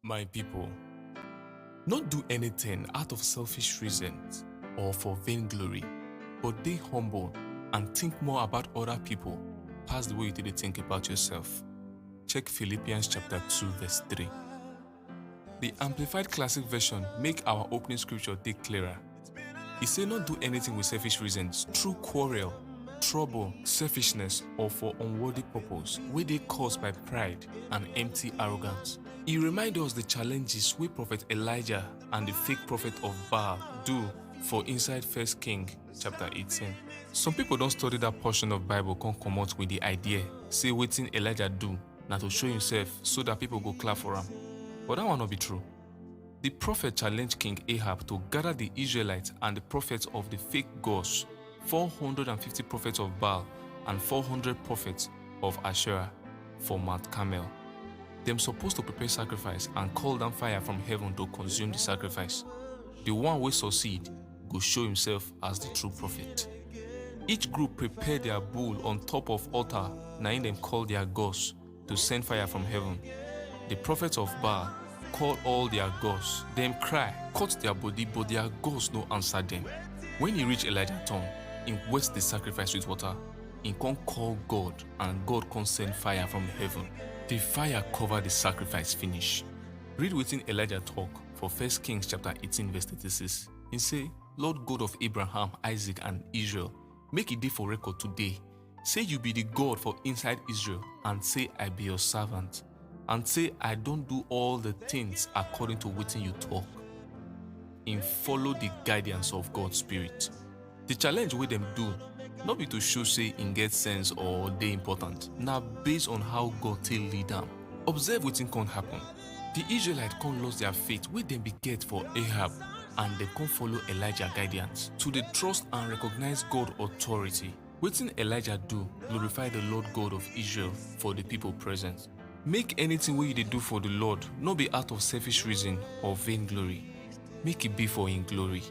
My people, not do anything out of selfish reasons or for vainglory, but be humble and think more about other people past the way you did think about yourself. Check Philippians chapter 2 verse 3. The Amplified Classic Version make our opening scripture take clearer. It say not do anything with selfish reasons, through quarrel, trouble, selfishness, or for unworthy purpose, wey dey caused by pride and empty arrogance. He remind us the challenges wey Prophet Elijah and the fake prophet of Baal do for inside 1 King chapter 18. Some people don't study that portion of Bible come comot with the idea, say wetin Elijah do na to show himself so that people go clap for him. But that one not be true. The prophet challenged King Ahab to gather the Israelites and the prophets of the fake gods, 450 prophets of Baal and 400 prophets of Asherah, for Mount Carmel. Them supposed to prepare sacrifice and call down fire from heaven to consume the sacrifice. The one wey succeed go show himself as the true prophet. Each group prepared their bull on top of altar, na in them call their gods to send fire from heaven. The prophets of Baal called all their gods. Them cry, cut their body, but their gods no answer them. When he reached Elijah's turn, he wet the sacrifice with water. He can call God, and God can send fire from heaven. The fire covered the sacrifice finish. Read wetin Elijah talk for 1 Kings chapter 18 verse 36. He say, Lord God of Abraham, Isaac, and Israel, make it dey for record today. Say you be the God for inside Israel, and say I be your servant. And say I don't do all the things according to wetin you talk. In follow the guidance of God's Spirit. The challenge wey them do, not be to show say in get sense or dey important. Now based on how God take lead them. Observe wetin can happen. The Israelites can lose their faith wey them be get for Ahab, and they can follow Elijah guidance to the trust and recognize God authority. Wetin Elijah do glorify the Lord God of Israel for the people present. Make anything wey you dey do for the Lord not be out of selfish reason or vainglory. Make it be for in glory.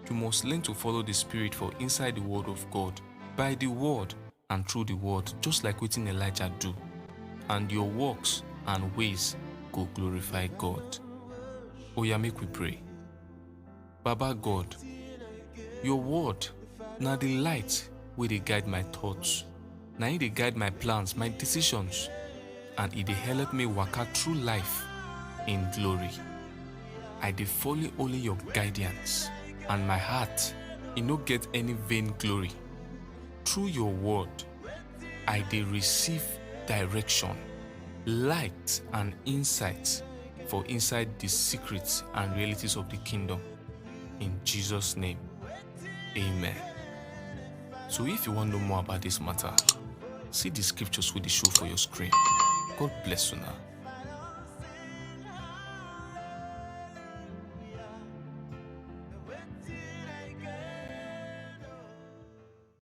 You must learn to follow the Spirit for inside the word of God, by the word and through the word, just like wetin Elijah do. And your works and ways go glorify God. Oya, make we pray. Baba God, your word na the light wey dey guide my thoughts. Na it dey guide my plans, my decisions, and it dey help me waka through life in glory. I dey follow only your guidance, and my heart, it no get any vain glory. Through your word, I dey receive direction, light, and insight for inside the secrets and realities of the kingdom. In Jesus' name, amen. So if you want to know more about this matter, see the scriptures with the show for your screen. God bless you now.